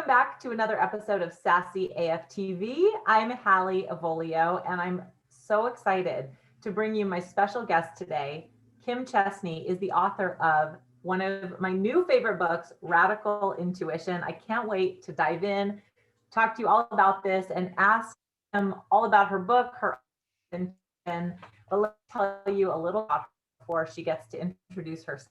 Welcome back to another episode of Sassy AFTV. I'm Hallie Avolio, and I'm so excited to bring you my special guest today. Kim Chestney is the author of one of my new favorite books, Radical Intuition. I can't wait to dive in, talk to you all about this, and ask him all about her book, her intuition. But let's tell you a little about her before she gets to introduce herself.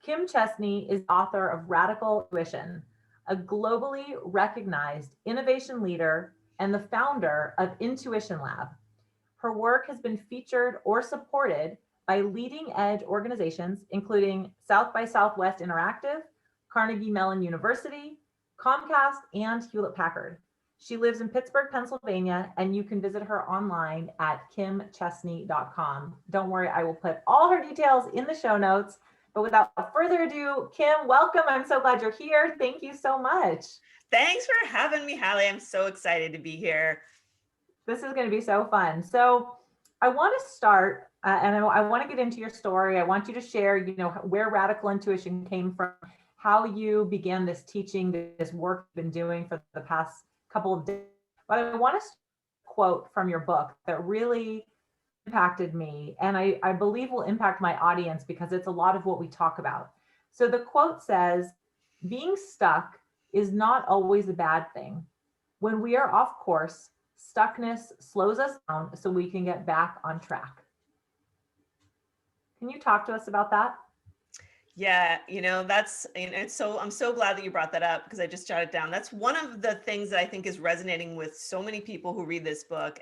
Kim Chestney is author of Radical Intuition, a globally recognized innovation leader and the founder of Intuition Lab. Her work has been featured or supported by leading edge organizations, including South by Southwest Interactive, Carnegie Mellon University, Comcast, and Hewlett-Packard. She lives in Pittsburgh, Pennsylvania, and you can visit her online at kimchestney.com. Don't worry, I will put all her details in the show notes. But without further ado, Kim, welcome. I'm so glad you're here. Thank you so much. Thanks for having me, Hallie. I'm so excited to be here. This is going to be so fun. So I want to start, and I want to get into your story. I want you to share, where Radical Intuition came from, how you began this teaching, this work you've been doing for the past couple of days. But I want to quote from your book that really impacted me, and I believe will impact my audience because it's a lot of what we talk about. So the quote says, "Being stuck is not always a bad thing. When we are off course, stuckness slows us down so we can get back on track." Can you talk to us about that? Yeah, I'm so glad that you brought that up because I just jotted it down. That's one of the things that I think is resonating with so many people who read this book.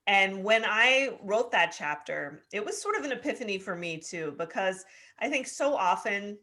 And when I wrote that chapter, it was sort of an epiphany for me too, because I think so often,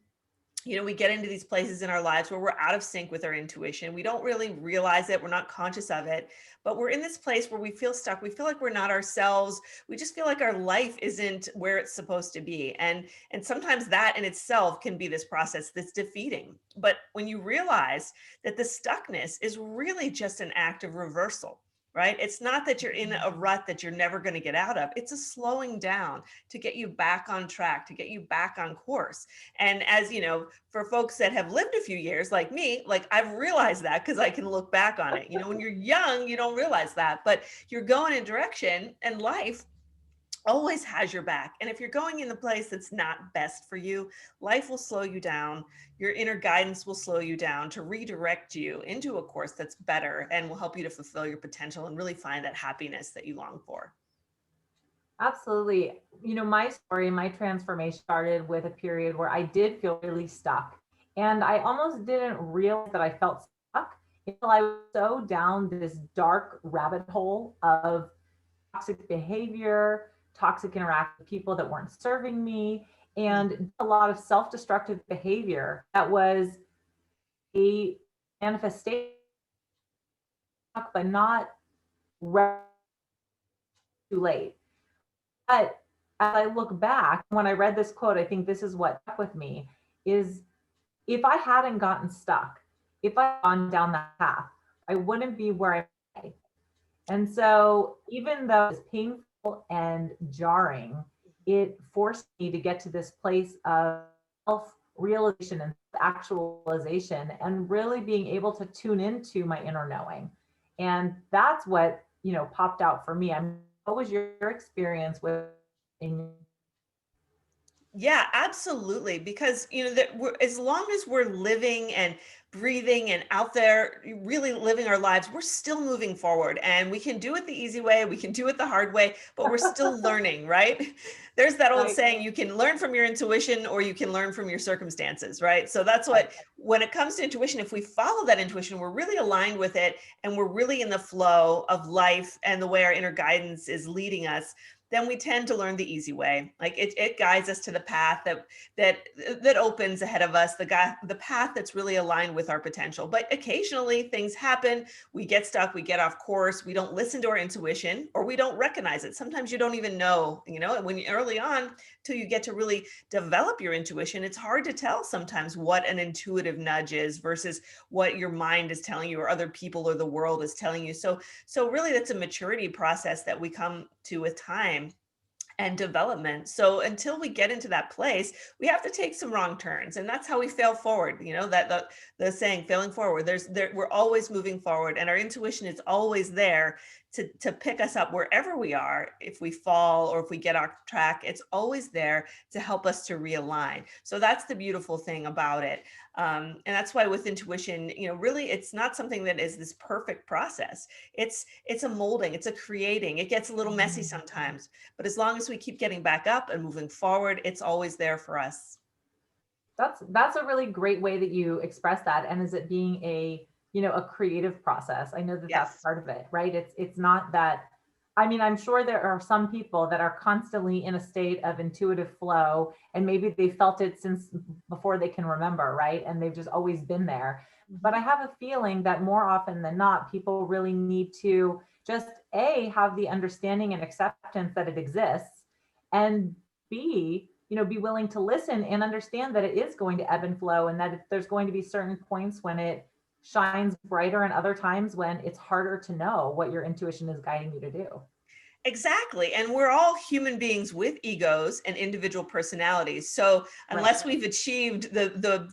we get into these places in our lives where we're out of sync with our intuition. We don't really realize it. We're not conscious of it, but we're in this place where we feel stuck. We feel like we're not ourselves. We just feel like our life isn't where it's supposed to be. And sometimes that in itself can be this process that's defeating. But when you realize that the stuckness is really just an act of reversal, right? It's not that you're in a rut that you're never going to get out of. It's a slowing down to get you back on track, to get you back on course. And as you know, for folks that have lived a few years like me, like I've realized that because I can look back on it. When you're young, you don't realize that, but you're going in direction, and life always has your back. And if you're going in the place that's not best for you, life will slow you down. Your inner guidance will slow you down to redirect you into a course that's better and will help you to fulfill your potential and really find that happiness that you long for. Absolutely. My story, my transformation started with a period where I did feel really stuck. And I almost didn't realize that I felt stuck until I was so down this dark rabbit hole of toxic behavior, toxic interaction with people that weren't serving me, and a lot of self-destructive behavior that was a manifestation, but not too late. But as I look back, when I read this quote, I think this is what stuck with me is if I hadn't gotten stuck, if I had gone down that path, I wouldn't be where I'm today. And so even though it's painful and jarring, it forced me to get to this place of self-realization and actualization and really being able to tune into my inner knowing. And that's what, popped out for me. What was your experience with? Yeah, absolutely. Because, as long as we're living and breathing and out there really living our lives, we're still moving forward, and we can do it the easy way. We can do it the hard way, but we're still learning, right? There's that old saying, you can learn from your intuition or you can learn from your circumstances, right? So that's what, when it comes to intuition, if we follow that intuition, we're really aligned with it and we're really in the flow of life and the way our inner guidance is leading us, then we tend to learn the easy way. Like it guides us to the path that opens ahead of us, the path that's really aligned with our potential. But occasionally things happen, we get stuck, we get off course, we don't listen to our intuition, or we don't recognize it. Sometimes you don't even know, when you early on, till you get to really develop your intuition, it's hard to tell sometimes what an intuitive nudge is versus what your mind is telling you or other people or the world is telling you. So really that's a maturity process that we come to with time. and development. So until we get into that place, we have to take some wrong turns, and that's how we fail forward. You know, that the saying, failing forward. We're always moving forward, and our intuition is always there to pick us up wherever we are. If we fall or if we get off track, it's always there to help us to realign. So that's the beautiful thing about it. And that's why with intuition, you know, really, it's not something that is this perfect process. It's a molding, it's a creating. It gets a little messy sometimes, but as long as we keep getting back up and moving forward, it's always there for us. That's a really great way that you express that. And is it being a, a creative process? I know that that's Yes. part of it, right? It's not that, I mean, I'm sure there are some people that are constantly in a state of intuitive flow, and maybe they felt it since before they can remember, right? And they've just always been there. But I have a feeling that more often than not, people really need to just A, have the understanding and acceptance that it exists, and B, be willing to listen and understand that it is going to ebb and flow, and that there's going to be certain points when it shines brighter and other times when it's harder to know what your intuition is guiding you to do. Exactly. And we're all human beings with egos and individual personalities. So Right. unless we've achieved the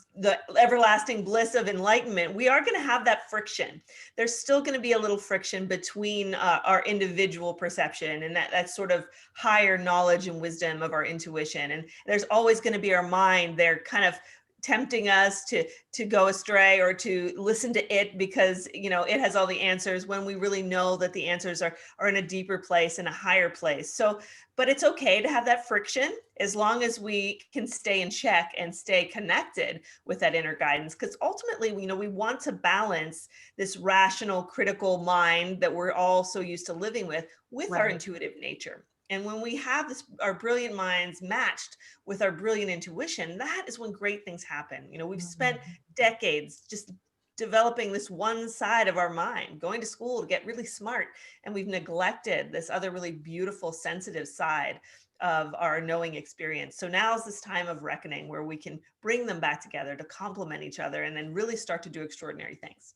everlasting bliss of enlightenment, we are going to have that friction. There's still going to be a little friction between our individual perception and that sort of higher knowledge and wisdom of our intuition. And there's always going to be our mind there kind of tempting us to go astray or to listen to it because it has all the answers, when we really know that the answers are in a deeper place, in a higher place. So but it's okay to have that friction as long as we can stay in check and stay connected with that inner guidance, because ultimately we want to balance this rational critical mind that we're all so used to living with our Right. intuitive nature. And when we have our brilliant minds matched with our brilliant intuition, that is when great things happen. We've spent decades just developing this one side of our mind, going to school to get really smart, and we've neglected this other really beautiful, sensitive side of our knowing experience. So now is this time of reckoning where we can bring them back together to complement each other and then really start to do extraordinary things.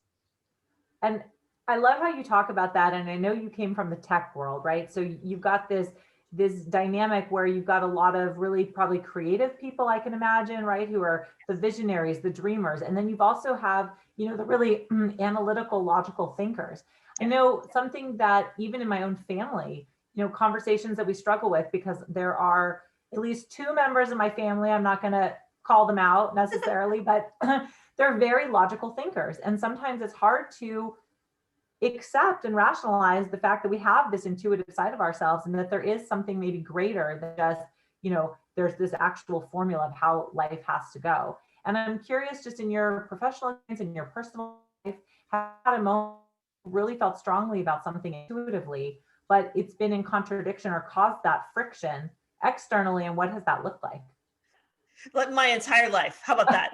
And I love how you talk about that. And I know you came from the tech world, right? So you've got this dynamic where you've got a lot of really probably creative people, I can imagine, right? Who are the visionaries, the dreamers. And then you've also have, the really analytical, logical thinkers. I know something that even in my own family, conversations that we struggle with, because there are at least two members of my family, I'm not going to call them out necessarily, but they're very logical thinkers. And sometimes it's hard to accept and rationalize the fact that we have this intuitive side of ourselves, and that there is something maybe greater than just, there's this actual formula of how life has to go. And I'm curious, just in your professional experience, in your personal life, have you had a moment really felt strongly about something intuitively, but it's been in contradiction or caused that friction externally, and what has that looked like? Like my entire life. How about that?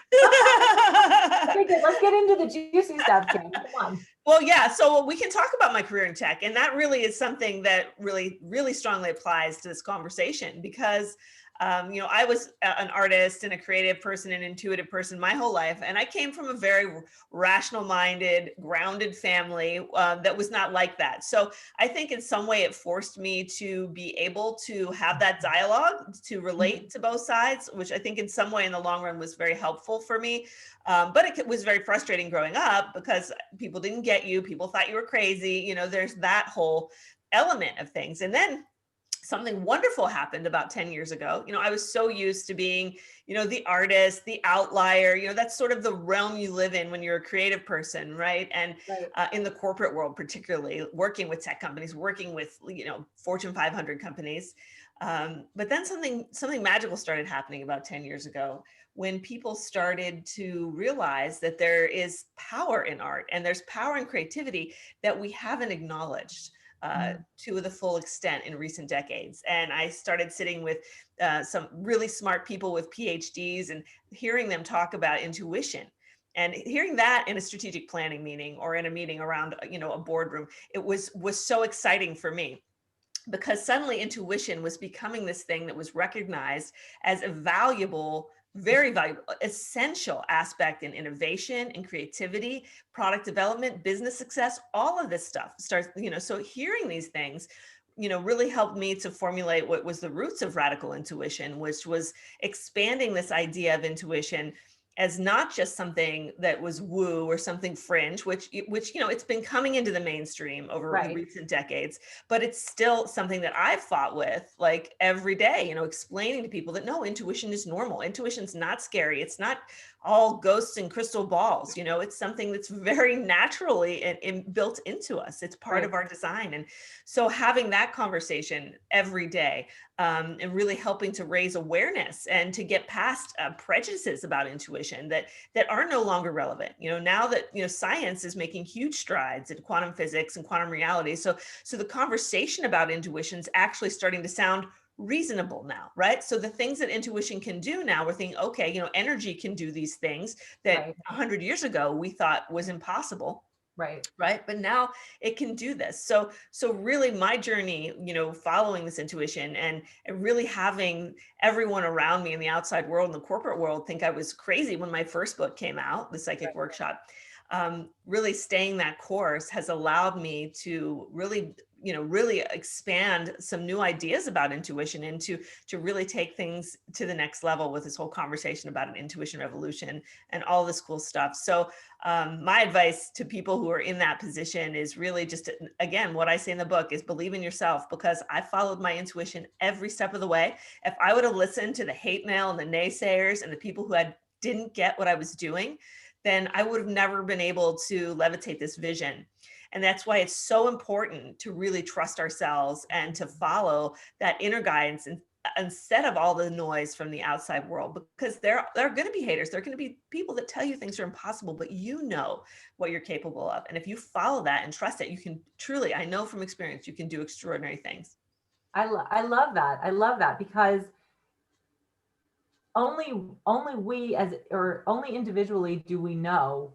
Okay, good. Let's get into the juicy stuff, Kim. Come on. Well, yeah, so we can talk about my career in tech, and that really is something that really, really strongly applies to this conversation because, I was an artist and a creative person, an intuitive person my whole life, and I came from a very rational-minded, grounded family that was not like that. So I think in some way it forced me to be able to have that dialogue, to relate to both sides, which I think in some way in the long run was very helpful for me. But it was very frustrating growing up because people didn't get you. People thought you were crazy. There's that whole element of things. And then something wonderful happened about 10 years ago. I was so used to being, the artist, the outlier, that's sort of the realm you live in when you're a creative person, right? And Right. in the corporate world, particularly working with tech companies, working with, Fortune 500 companies. But then something magical started happening about 10 years ago when people started to realize that there is power in art and there's power in creativity that we haven't acknowledged to the full extent in recent decades. And I started sitting with some really smart people with PhDs and hearing them talk about intuition. And hearing that in a strategic planning meeting or in a meeting around, a boardroom, it was so exciting for me, because suddenly intuition was becoming this thing that was recognized as a valuable, very valuable, essential aspect in innovation and creativity, product development, business success, all of this stuff starts, so hearing these things really helped me to formulate what was the roots of radical intuition, which was expanding this idea of intuition as not just something that was woo or something fringe, which it's been coming into the mainstream over the Right. recent decades, but it's still something that I've fought with like every day, explaining to people that no, intuition is normal. Intuition's not scary. It's not all ghosts and crystal balls. It's something that's very naturally and built into us. It's part of Right. our design. And so having that conversation every day, and really helping to raise awareness and to get past prejudices about intuition that are no longer relevant. Now that science is making huge strides in quantum physics and quantum reality, so the conversation about intuition is actually starting to sound reasonable now, right? So the things that intuition can do now, we're thinking, okay, energy can do these things that Right. 100 years ago we thought was impossible. Right. Right. But now it can do this. So really my journey, following this intuition and really having everyone around me in the outside world and the corporate world think I was crazy when my first book came out, The Psychic Right. Workshop. Really staying that course has allowed me to really expand some new ideas about intuition and to really take things to the next level with this whole conversation about an intuition revolution and all this cool stuff. So my advice to people who are in that position is really just, again, what I say in the book is believe in yourself, because I followed my intuition every step of the way. If I would have listened to the hate mail and the naysayers and the people who didn't get what I was doing, then I would have never been able to levitate this vision. And that's why it's so important to really trust ourselves and to follow that inner guidance instead of all the noise from the outside world, because there are going to be haters. There are going to be people that tell you things are impossible, but you know what you're capable of. And if you follow that and trust it, you can truly, I know from experience, you can do extraordinary things. I love that. I love that because only we or only individually do we know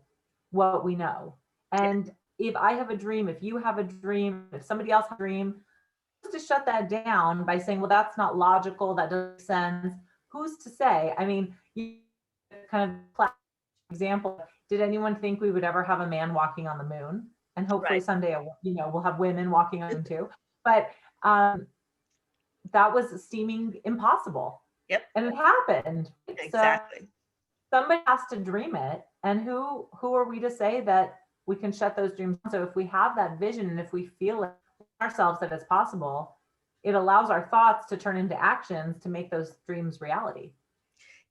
what we know. Yeah. And if I have a dream, if you have a dream, if somebody else has a dream, to shut that down by saying, well, that's not logical, that doesn't make sense. Who's to say? I mean, you kind of example, did anyone think we would ever have a man walking on the moon? And hopefully Right. someday, we'll have women walking on the moon too. But that was seeming impossible. Yep. And it happened. So Exactly. somebody has to dream it. And who are we to say that we can shut those dreams down? So if we have that vision and if we feel it ourselves that it's possible, it allows our thoughts to turn into actions to make those dreams reality.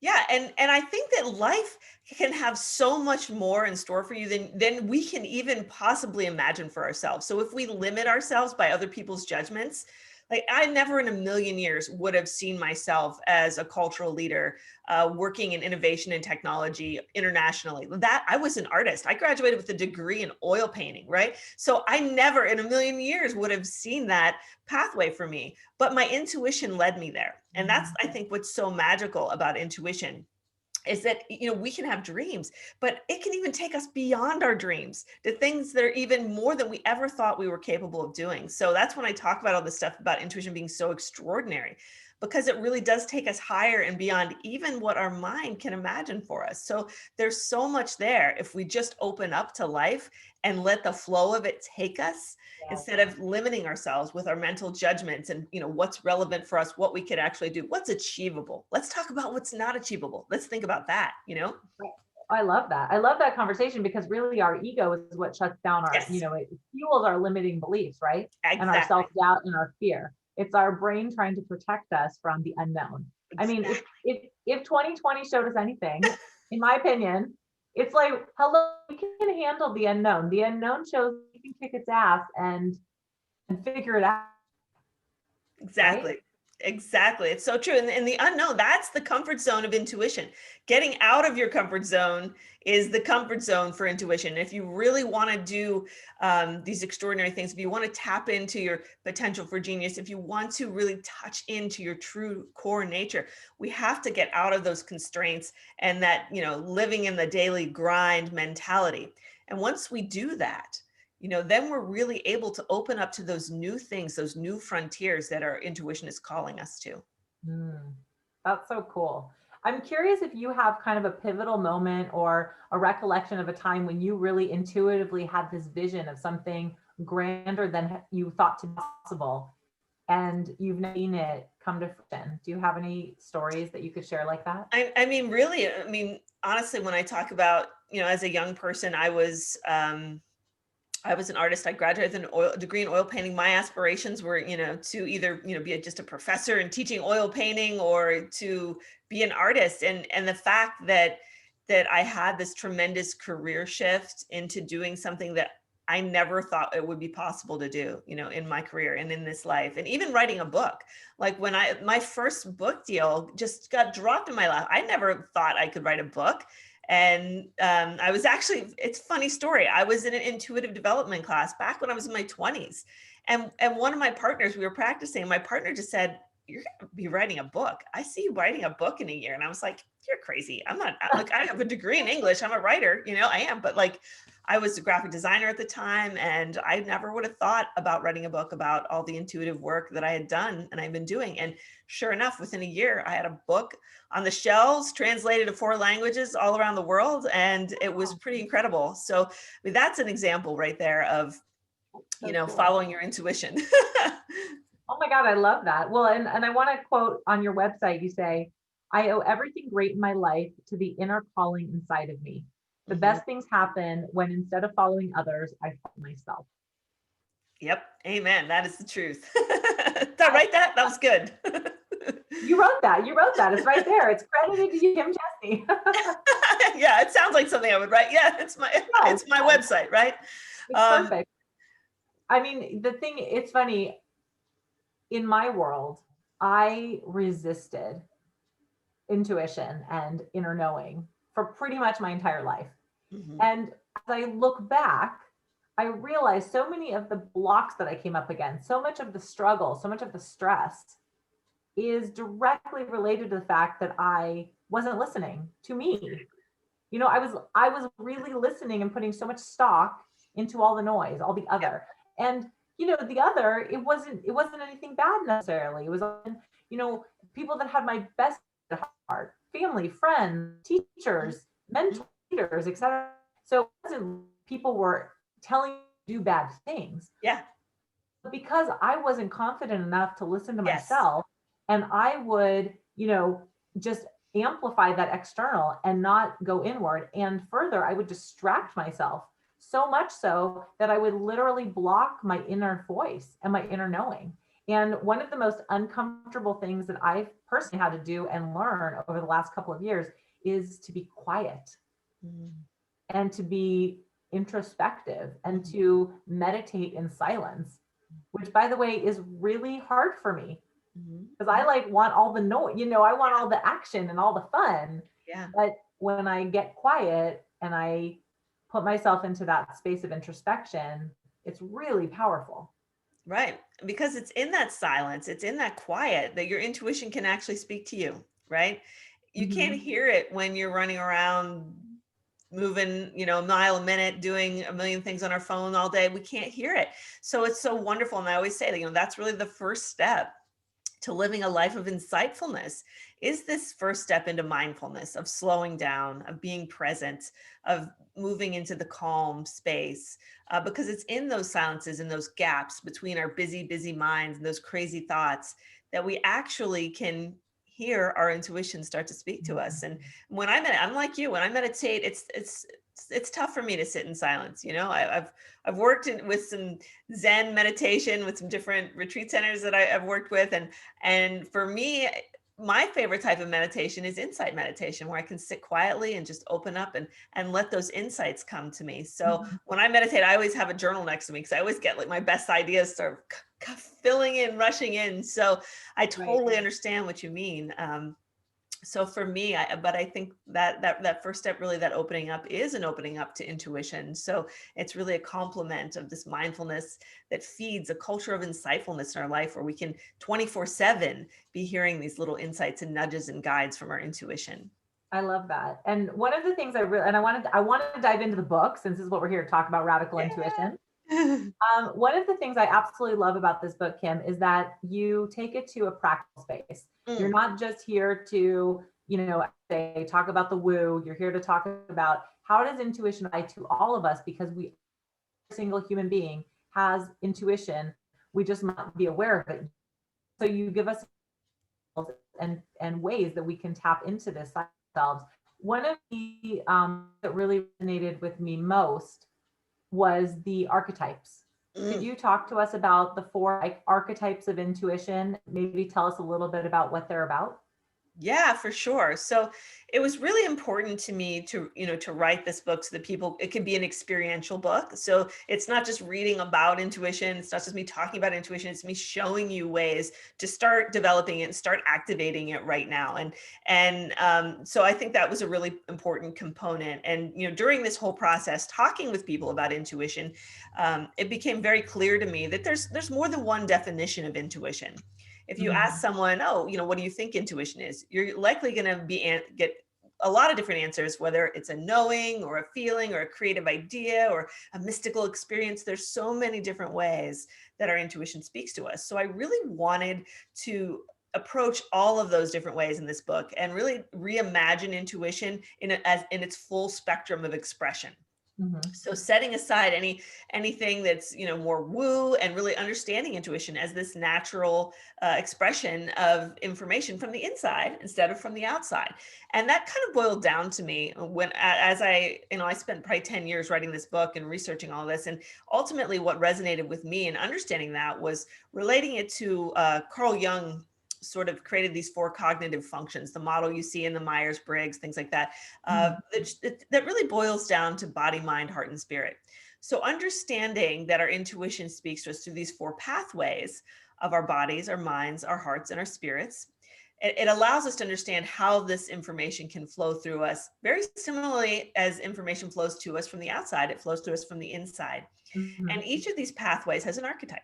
Yeah, and I think that life can have so much more in store for you than we can even possibly imagine for ourselves. So if we limit ourselves by other people's judgments, like I never in a million years would have seen myself as a cultural leader, working in innovation and technology internationally. That I was an artist. I graduated with a degree in oil painting, right? So I never in a million years would have seen that pathway for me, but my intuition led me there. And that's, I think, what's so magical about intuition is that we can have dreams, but it can even take us beyond our dreams to things that are even more than we ever thought we were capable of doing. So that's when I talk about all this stuff about intuition being so extraordinary, because it really does take us higher and beyond even what our mind can imagine for us. So there's so much there if we just open up to life and let the flow of it take us, instead of limiting ourselves with our mental judgments and what's relevant for us, what we could actually do, what's achievable. Let's talk about what's not achievable. Let's think about that. I love that. I love that conversation because really our ego is what shuts down our, Yes, it fuels our limiting beliefs, right? And our exactly. self-doubt and our fear. It's our brain trying to protect us from the unknown. I mean, if 2020 showed us anything, in my opinion, it's like, hello, we can handle the unknown. The unknown shows we can kick its ass and figure it out, Exactly. right? Exactly. It's so true. And the unknown, that's the comfort zone of intuition. Getting out of your comfort zone is the comfort zone for intuition. If you really want to do these extraordinary things, if you want to tap into your potential for genius, if you want to really touch into your true core nature, we have to get out of those constraints and that, living in the daily grind mentality. And once we do that, then we're really able to open up to those new things, those new frontiers that our intuition is calling us to. That's so cool. I'm curious if you have kind of a pivotal moment or a recollection of a time when you really intuitively had this vision of something grander than you thought to be possible. and you've seen it come to fruition. Do you have any stories that you could share like that? I mean, really, I mean, honestly, when I talk about, as a young person, I was an artist. I graduated with a degree in oil painting. My aspirations were, to either, be just a professor and teaching oil painting, or to be an artist. And the fact that I had this tremendous career shift into doing something that I never thought it would be possible to do, in my career and in this life, and even writing a book. Like when my first book deal just got dropped in my lap. I never thought I could write a book. And I was actually, it's a funny story. I was in an intuitive development class back when I was in my 20s. And one of my partners, we were practicing, my partner just said, "You're going to be writing a book. I see you writing a book in a year." And I was like, "You're crazy. I'm not, like, I have a degree in English. I'm a writer, I am." But like, I was a graphic designer at the time, and I never would have thought about writing a book about all the intuitive work that I had done and I've been doing. And sure enough, within a year, I had a book on the shelves, translated to 4 languages all around the world. And it was pretty incredible. So I mean, that's an example right there of, Cool. following your intuition. Oh my God, I love that. Well, and I want to quote on your website, you say, "I owe everything great in my life to the inner calling inside of me. The best things happen when instead of following others, I follow myself." Yep. Amen. That is the truth. Did I write that? That was good. You wrote that. You wrote that. It's right there. It's credited to you, Kim Chestney. Yeah, it sounds like something I would write. Yeah, it's my website, right? It's perfect. I mean, it's funny. In my world, I resisted intuition and inner knowing for pretty much my entire life. And as I look back, I realized so many of the blocks that I came up against, so much of the struggle, so much of the stress is directly related to the fact that I wasn't listening to me. I was really listening and putting so much stock into all the noise, all the other. And the other, it wasn't anything bad necessarily. It was, people that had my best at heart, family, friends, teachers, mentors, etc. So it wasn't people were telling me to do bad things. Yeah. Because I wasn't confident enough to listen to myself, and I would, just amplify that external and not go inward. And further, I would distract myself so much so that I would literally block my inner voice and my inner knowing. And one of the most uncomfortable things that I've personally had to do and learn over the last couple of years is to be quiet and to be introspective and to meditate in silence, which, by the way, is really hard for me because I want all the noise, I want all the action and all the fun. Yeah. But when I get quiet and I put myself into that space of introspection, it's really powerful. Right. Because it's in that silence, it's in that quiet that your intuition can actually speak to you, right? You can't hear it when you're running around moving, a mile a minute, doing a million things on our phone all day. We can't hear it. So it's so wonderful. And I always say that, that's really the first step to living a life of insightfulness, is this first step into mindfulness, of slowing down, of being present, of moving into the calm space, because it's in those silences and those gaps between our busy minds and those crazy thoughts that we actually can hear our intuition start to speak to us. And when I'm like you, when I meditate, it's tough for me to sit in silence. I've worked with some Zen meditation with some different retreat centers that I've worked with. And for me, my favorite type of meditation is insight meditation, where I can sit quietly and just open up and let those insights come to me. So when I meditate, I always have a journal next to me, because I always get my best ideas sort of filling in, rushing in. So I totally understand what you mean. So for me, I think that first step, really, that opening up, is an opening up to intuition. So it's really a complement of this mindfulness that feeds a culture of insightfulness in our life, where we can 24/7 be hearing these little insights and nudges and guides from our intuition. I love that. And one of the things I wanted to dive into the book, since this is what we're here to talk about, radical intuition. One of the things I absolutely love about this book, Kim, is that you take it to a practical space. You're not just here to, say, talk about the woo. You're here to talk about how does intuition apply to all of us, because every single human being has intuition. We just might be aware of it. So you give us and ways that we can tap into this side of ourselves. One of the that really resonated with me most was the archetypes. Could you talk to us about the four archetypes of intuition? Maybe tell us a little bit about what they're about. Yeah, for sure. So it was really important to me to, to write this book so that people, it could be an experiential book. So it's not just reading about intuition. It's not just me talking about intuition. It's me showing you ways to start developing it and start activating it right now. So I think that was a really important component. And, during this whole process, talking with people about intuition, it became very clear to me that there's more than one definition of intuition. If you ask someone, oh, what do you think intuition is? You're likely going to get a lot of different answers, whether it's a knowing or a feeling or a creative idea or a mystical experience. There's so many different ways that our intuition speaks to us. So I really wanted to approach all of those different ways in this book and really reimagine intuition in its full spectrum of expression. So setting aside anything that's more woo, and really understanding intuition as this natural expression of information from the inside instead of from the outside. And that kind of boiled down to me when, as I spent probably 10 years writing this book and researching all this. And ultimately what resonated with me in understanding that was relating it to Carl Jung sort of created these four cognitive functions, the model you see in the Myers-Briggs, things like that, that really boils down to body, mind, heart, and spirit. So understanding that our intuition speaks to us through these four pathways of our bodies, our minds, our hearts, and our spirits, it allows us to understand how this information can flow through us very similarly as information flows to us from the outside, it flows to us from the inside. And each of these pathways has an archetype.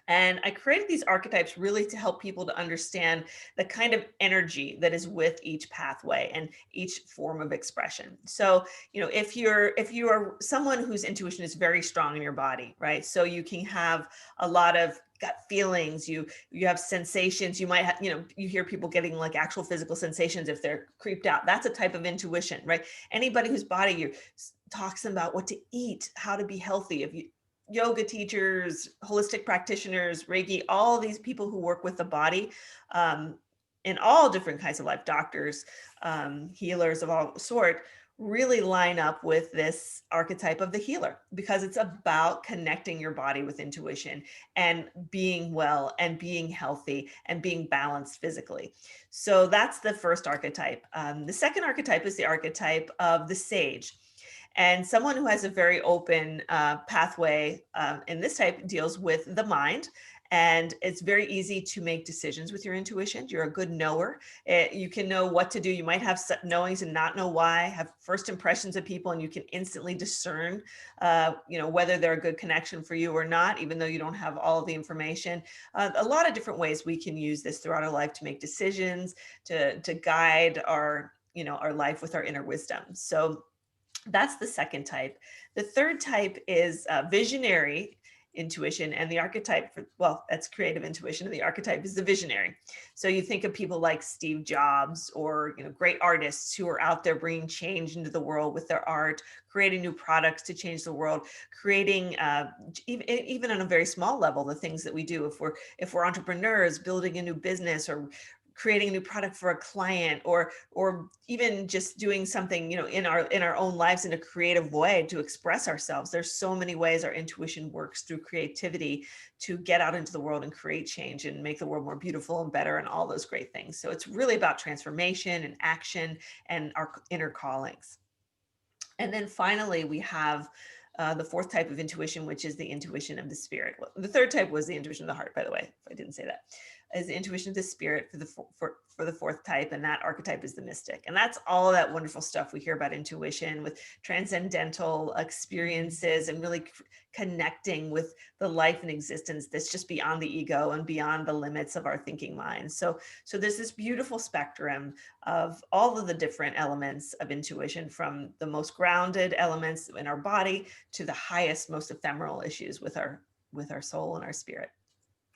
And I created these archetypes really to help people to understand the kind of energy that is with each pathway and each form of expression. So, if you are someone whose intuition is very strong in your body, right? So you can have a lot of gut feelings, you have sensations, you might have, you hear people getting like actual physical sensations if they're creeped out. That's a type of intuition, right? Anybody whose body you talks about what to eat, how to be healthy. If you yoga teachers, holistic practitioners, Reiki, all these people who work with the body in all different kinds of life, doctors, healers of all sort, really line up with this archetype of the healer, because it's about connecting your body with intuition and being well and being healthy and being balanced physically. So that's the first archetype. The second archetype is the archetype of the sage. And someone who has a very open pathway in this type deals with the mind. And it's very easy to make decisions with your intuition. You're a good knower. You can know what to do. You might have knowings and not know why, have first impressions of people, and you can instantly discern, whether they're a good connection for you or not, even though you don't have all of the information. A lot of different ways we can use this throughout our life to make decisions, to guide our life with our inner wisdom. So that's the second type. The third type is visionary intuition, and the archetype that's creative intuition, and the archetype is the visionary. So you think of people like Steve Jobs or great artists who are out there bringing change into the world with their art, creating new products to change the world, creating even on a very small level, the things that we do if we're entrepreneurs, building a new business or creating a new product for a client, or even just doing something, in our own lives in a creative way to express ourselves. There's so many ways our intuition works through creativity to get out into the world and create change and make the world more beautiful and better and all those great things. So it's really about transformation and action and our inner callings. And then finally, we have the fourth type of intuition, which is the intuition of the spirit. Well, the third type was the intuition of the heart, by the way, if I didn't say that, is the intuition of the spirit for the fourth type, and that archetype is the mystic. And that's all that wonderful stuff we hear about intuition, with transcendental experiences and really connecting with the life and existence that's just beyond the ego and beyond the limits of our thinking minds. So there's this beautiful spectrum of all of the different elements of intuition, from the most grounded elements in our body to the highest, most ephemeral issues with our soul and our spirit.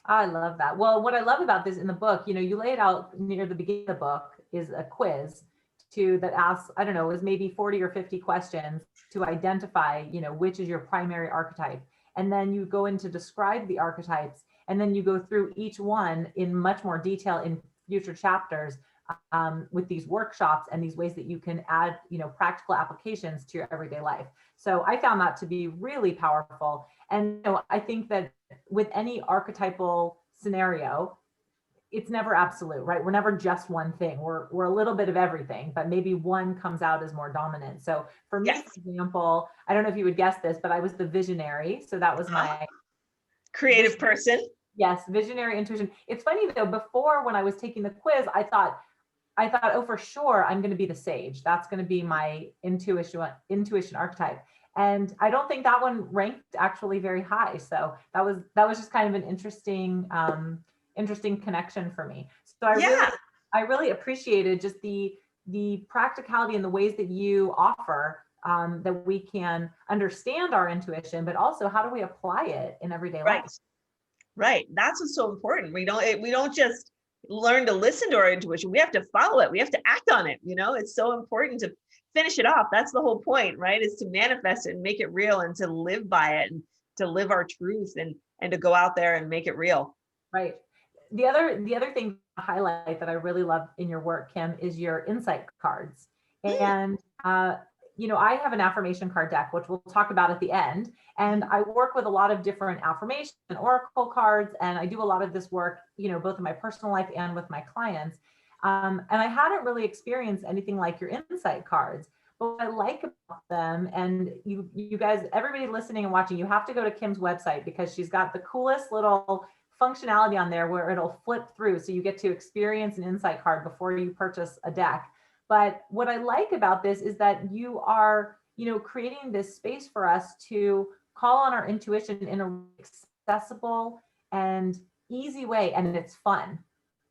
I love that. Well, what I love about this in the book, you lay it out near the beginning of the book, is a quiz that asks, I don't know, it was maybe 40 or 50 questions to identify, which is your primary archetype. And then you go in to describe the archetypes. And then you go through each one in much more detail in future chapters, with these workshops and these ways that you can add, practical applications to your everyday life. So I found that to be really powerful. And I think that with any archetypal scenario, it's never absolute, right? We're never just one thing. We're a little bit of everything, but maybe one comes out as more dominant. So for me, Yes. for example, I don't know if you would guess this, but I was the visionary. So that was my creative person. Yes, visionary intuition. It's funny though, before when I was taking the quiz, I thought, oh, for sure, I'm going to be the sage. That's going to be my intuition archetype. And I don't think that one ranked actually very high. So that was just kind of an interesting connection for me. So I really appreciated just the practicality and the ways that you offer, that we can understand our intuition, but also how do we apply it in everyday life? Right. That's what's so important. We don't just learn to listen to our intuition. We have to follow it. We have to act on it. It's so important to finish it off. That's the whole point, right? Is to manifest it and make it real and to live by it and to live our truth and to go out there and make it real. Right. The other thing to highlight that I really love in your work, Kim, is your insight cards. And I have an affirmation card deck, which we'll talk about at the end. And I work with a lot of different affirmation and oracle cards. And I do a lot of this work, both in my personal life and with my clients. And I hadn't really experienced anything like your insight cards. But what I like about them, and you guys, everybody listening and watching, you have to go to Kim's website because she's got the coolest little functionality on there where it'll flip through. So you get to experience an insight card before you purchase a deck. But what I like about this is that you are, creating this space for us to call on our intuition in an accessible and easy way. And it's fun.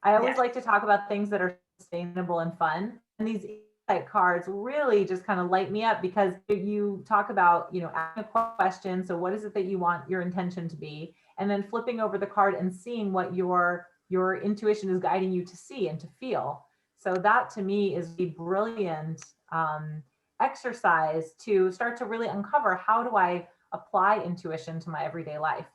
I always like to talk about things that are sustainable and fun. And these insight cards really just kind of light me up because you talk about, asking a question. So what is it that you want your intention to be? And then flipping over the card and seeing what your intuition is guiding you to see and to feel. So that to me is a brilliant exercise to start to really uncover, how do I apply intuition to my everyday life?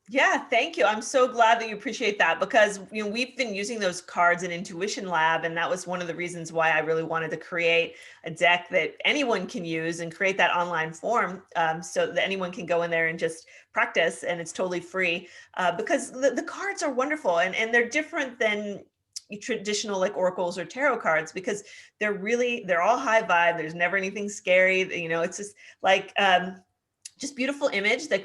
Yeah, thank you. I'm so glad that you appreciate that because we've been using those cards in Intuition Lab, and that was one of the reasons why I really wanted to create a deck that anyone can use and create that online form, so that anyone can go in there and just practice, and it's totally free, because the cards are wonderful and they're different than traditional like oracles or tarot cards because they're all high vibe. There's never anything scary. It's just like just beautiful images that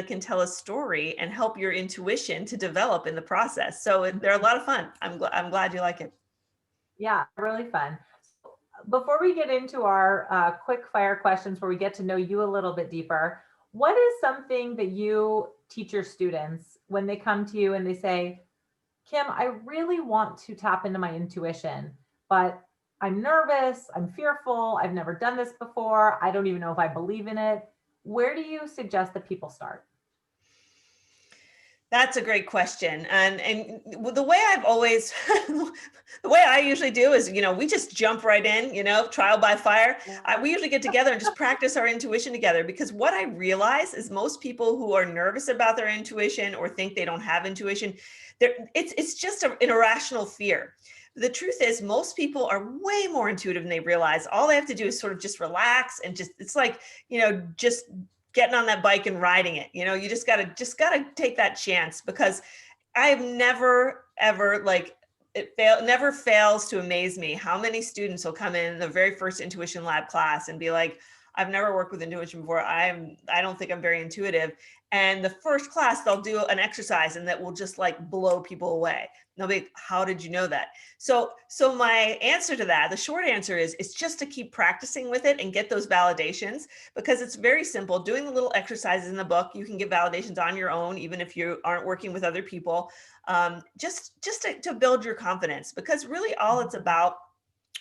can tell a story and help your intuition to develop in the process. So they're a lot of fun. I'm glad you like it. Yeah, really fun. Before we get into our quick fire questions where we get to know you a little bit deeper, what is something that you teach your students when they come to you and they say, Kim, I really want to tap into my intuition, but I'm nervous, I'm fearful, I've never done this before, I don't even know if I believe in it. Where do you suggest that people start? That's a great question. And the way I've always, the way I usually do is, we just jump right in, trial by fire. We usually get together and just practice our intuition together because what I realize is most people who are nervous about their intuition or think they don't have intuition, it's just an irrational fear. The truth is most people are way more intuitive than they realize. All they have to do is sort of just relax and it's like, just getting on that bike and riding it. You just gotta take that chance because I've never, ever never fails to amaze me how many students will come in the very first Intuition Lab class and be like, I've never worked with intuition before. I don't think I'm very intuitive. And the first class, they'll do an exercise and that will just like blow people away. They'll be like, how did you know that? So my answer to that, the short answer is, it's just to keep practicing with it and get those validations because it's very simple. Doing the little exercises in the book, you can get validations on your own, even if you aren't working with other people, just to build your confidence because really all it's about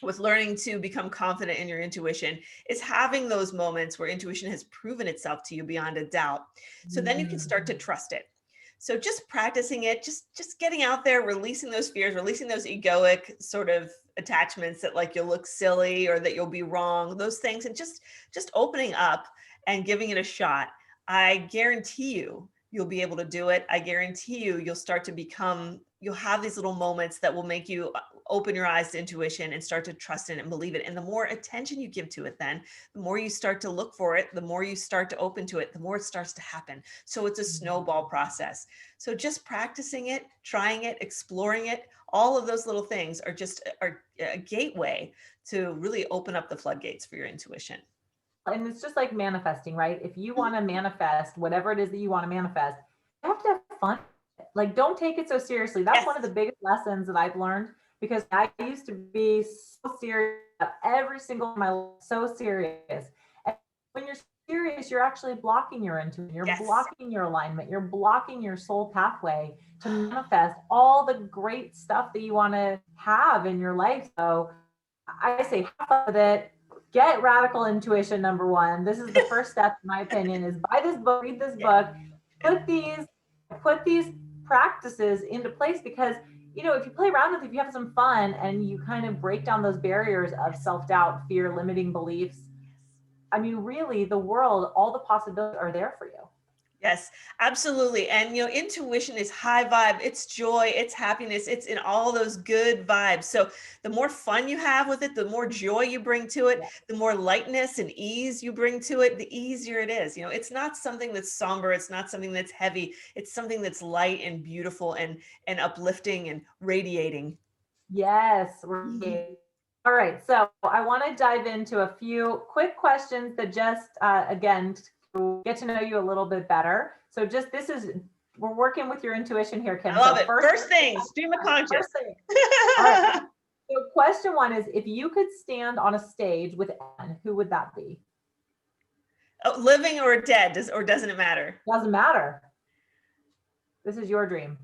with learning to become confident in your intuition is having those moments where intuition has proven itself to you beyond a doubt. So then you can start to trust it. So just practicing it, just getting out there, releasing those fears, releasing those egoic sort of attachments that like you'll look silly or that you'll be wrong, those things, and just opening up and giving it a shot. I guarantee you'll be able to do it. I guarantee you'll start to become, you'll have these little moments that will make you open your eyes to intuition and start to trust it and believe it. And the more attention you give to it, then the more you start to look for it, the more you start to open to it, the more it starts to happen. So it's a snowball process. So just practicing it, trying it, exploring it, all of those little things are just a gateway to really open up the floodgates for your intuition. And it's just like manifesting, right? If you want to manifest whatever it is that you want to manifest, you have to have fun. Like, don't take it so seriously. That's one of the biggest lessons that I've learned, because I used to be so serious about every single my life, so serious. And when you're serious, you're actually blocking your intuition, you're blocking your alignment, you're blocking your soul pathway to manifest all the great stuff that you want to have in your life. So I say, have fun with it. Get radical intuition, number one. This is the first step, in my opinion, is buy this book, read this book, put these practices into place, because, you know, if you play around with it, if you have some fun and you kind of break down those barriers of self-doubt, fear, limiting beliefs, I mean, really, the world, all the possibilities are there for you. Yes, absolutely. And, you know, intuition is high vibe. It's joy, it's happiness, it's in all those good vibes. So the more fun you have with it, the more joy you bring to it, the more lightness and ease you bring to it, the easier it is. You know, it's not something that's somber. It's not something that's heavy. It's something that's light and beautiful and uplifting and radiating. Yes. All right. So I want to dive into a few quick questions that just, again, to get to know you a little bit better. So just, we're working with your intuition here, Kim. I love so it. First thing, stream of conscious. All right. So question one is, if you could stand on a stage with anyone, who would that be? Oh, living or dead, or doesn't it matter? Doesn't matter. This is your dream.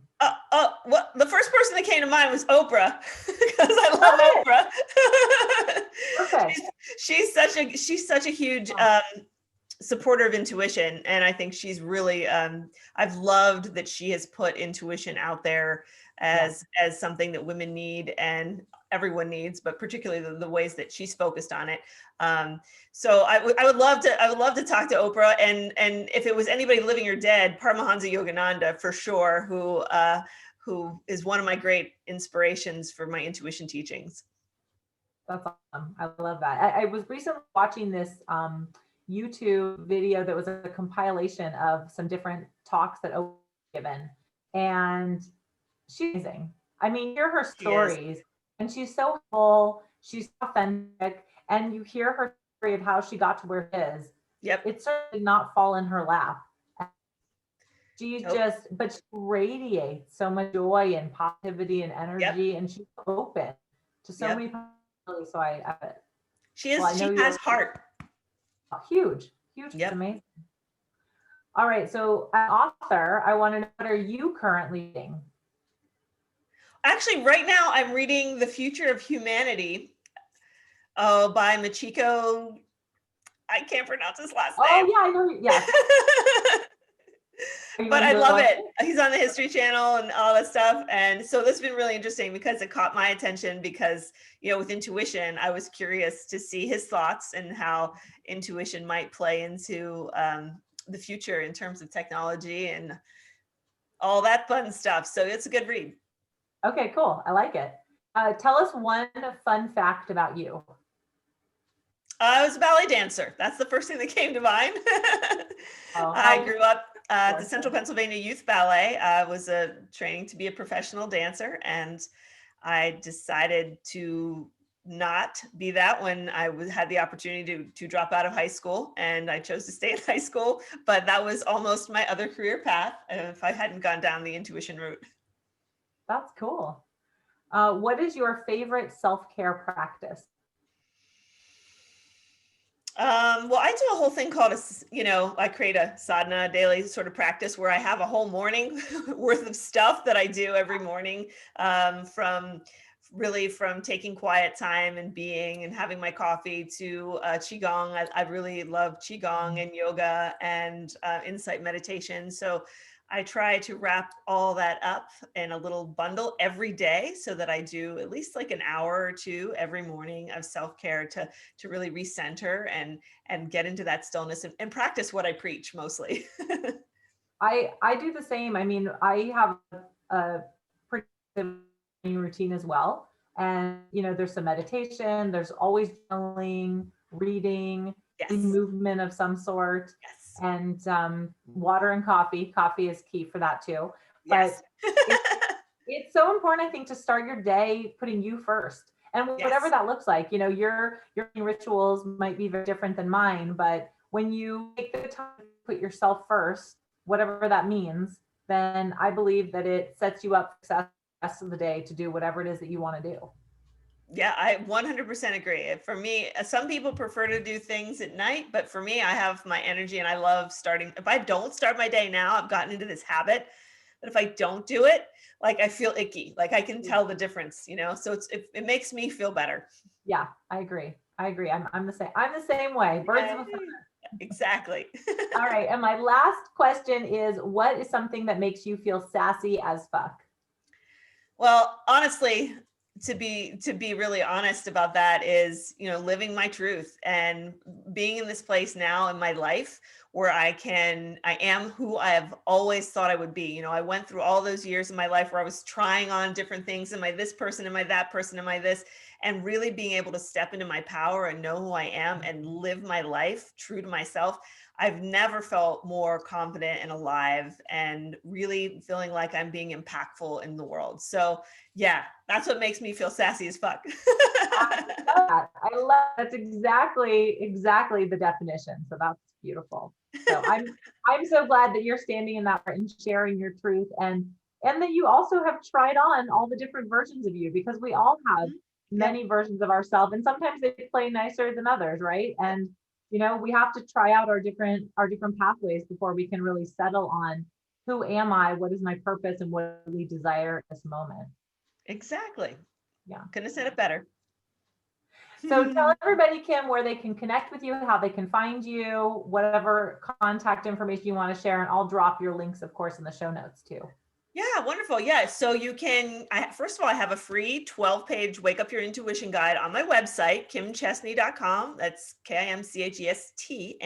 Well, the first person that came to mind was Oprah, because I love Oprah. Okay. She's such a huge supporter of intuition, and I think she's really I've loved that she has put intuition out there as something that women need and everyone needs, but particularly the ways that she's focused on it. So I would love to talk to Oprah, and if it was anybody living or dead, Paramahansa Yogananda for sure, who is one of my great inspirations for my intuition teachings. That's awesome. I love that. I was recently watching this YouTube video that was a compilation of some different talks that Oprah given, and she's amazing. I mean, hear her stories, and she's so full, she's authentic, and you hear her story of how she got to where she is. Yep. It certainly did not fall in her lap. She but she radiates so much joy and positivity and energy, and she's open to so many possibilities. So she has heart. Huge. It's amazing. All right. So an author, I want to know, what are you currently reading? Actually, right now I'm reading The Future of Humanity by Michiko. I can't pronounce his last name. Oh, yeah, I know. Yes. But I love it. He's on the History Channel and all that stuff. And so this has been really interesting because it caught my attention because, you know, with intuition, I was curious to see his thoughts and how intuition might play into the future in terms of technology and all that fun stuff. So it's a good read. Okay, cool. I like it. Tell us one fun fact about you. I was a ballet dancer. That's the first thing that came to mind. I grew up at the Central Pennsylvania Youth Ballet. I was training to be a professional dancer, and I decided to not be that when I had the opportunity to drop out of high school, and I chose to stay in high school. But that was almost my other career path if I hadn't gone down the intuition route. That's cool. What is your favorite self-care practice? Well, I do a whole thing called I create a sadhana, daily sort of practice where I have a whole morning worth of stuff that I do every morning, from taking quiet time and being and having my coffee to Qigong. I really love Qigong and yoga and insight meditation. So I try to wrap all that up in a little bundle every day so that I do at least like an hour or two every morning of self-care to really recenter and get into that stillness and practice what I preach mostly. I do the same. I mean, I have a pretty good morning routine as well. And, there's some meditation, there's always journaling, reading, Yes. movement of some sort, Yes. and water and coffee. Coffee is key for that too. Yes. But it's so important, I think, to start your day putting you first. And whatever Yes. that looks like, your rituals might be very different than mine, but when you take the time to put yourself first, whatever that means, then I believe that it sets you up for success the rest of the day to do whatever it is that you want to do. Yeah, I 100% agree. For me, some people prefer to do things at night, but for me, I have my energy and I love starting. If I don't start my day now, I've gotten into this habit that if I don't do it, like I feel icky, like I can tell the difference, so it makes me feel better. Yeah, I agree. I'm the same. I'm the same way. Birds of a feather. Exactly. All right. And my last question is, what is something that makes you feel sassy as fuck? Well, honestly, to be really honest about that is, living my truth and being in this place now in my life where I am who I have always thought I would be. I went through all those years in my life where I was trying on different things. Am I this person? Am I that person? Am I this? And really being able to step into my power and know who I am and live my life true to myself. I've never felt more confident and alive and really feeling like I'm being impactful in the world. So yeah, that's what makes me feel sassy as fuck. I love that's exactly the definition. So that's beautiful. So I'm so glad that you're standing in that and sharing your truth and that you also have tried on all the different versions of you, because we all have many versions of ourselves, and sometimes they play nicer than others, right? And we have to try out our different pathways before we can really settle on who am I, what is my purpose, and what do we desire at this moment. Exactly. Yeah. Couldn't have said it better. So tell everybody, Kim, where they can connect with you, how they can find you, whatever contact information you want to share, and I'll drop your links, of course, in the show notes too. Yeah, wonderful. Yeah, so you can, first of all, I have a free 12-page Wake Up Your Intuition guide on my website, kimchestney.com. That's KIMCHESTNEY.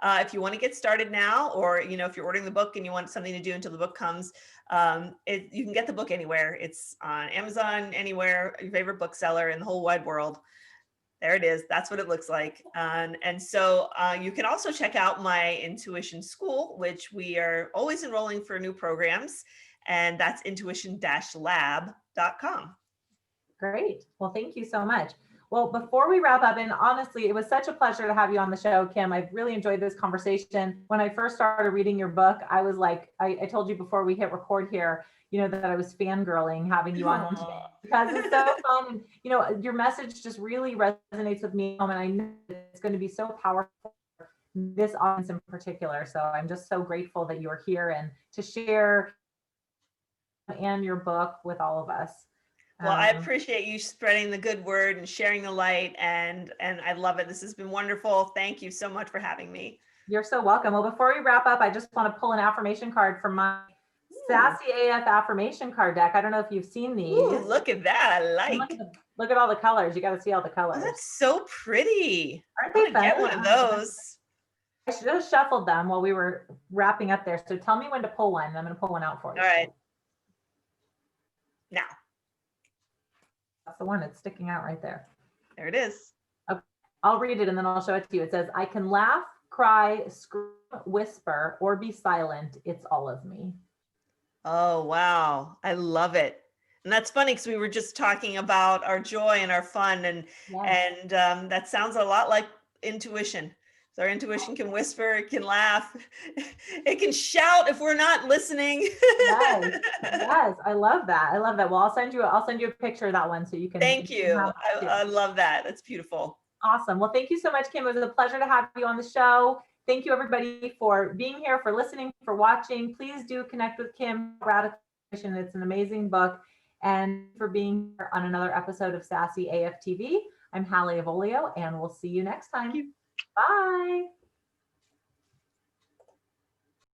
If you want to get started now, or if you're ordering the book and you want something to do until the book comes, you can get the book anywhere. It's on Amazon, anywhere, your favorite bookseller in the whole wide world. There it is. That's what it looks like. And so you can also check out my Intuition School, which we are always enrolling for new programs. And that's intuition-lab.com. Great. Well, thank you so much. Well, before we wrap up, and honestly, it was such a pleasure to have you on the show, Kim. I've really enjoyed this conversation. When I first started reading your book, I was like, I told you before we hit record here, that I was fangirling having you on today, because it's so fun. And, your message just really resonates with me. And I know it's going to be so powerful for this audience in particular. So I'm just so grateful that you're here and to share and your book with all of us. Well, I appreciate you spreading the good word and sharing the light, and I love it. This has been wonderful. Thank you so much for having me. You're so welcome. Well, before we wrap up, I just want to pull an affirmation card from my Sassy AF affirmation card deck. I don't know if you've seen these. Ooh, look at that. I like. Look at all the colors. You got to see all the colors. Oh, that's so pretty. Aren't they fun? Get one of those. I should have shuffled them while we were wrapping up there. So tell me when to pull one. I'm going to pull one out for you. All right. Now. That's the one that's sticking out right there. There it is. Okay. I'll read it and then I'll show it to you. It says, I can laugh, cry, scream, whisper, or be silent. It's all of me. Oh, wow. I love it. And that's funny because we were just talking about our joy and our fun, and that sounds a lot like intuition. So our intuition can whisper, it can laugh, it can shout if we're not listening. Yes, I love that. Well, I'll send you a picture of that one so you can. Thank you. I love that. That's beautiful. Awesome. Well, thank you so much, Kim. It was a pleasure to have you on the show. Thank you, everybody, for being here, for listening, for watching. Please do connect with Kim. Radical. It's an amazing book. And for being here on another episode of Sassy AF TV. I'm Hallie Avolio, and we'll see you next time. Thank you. Bye.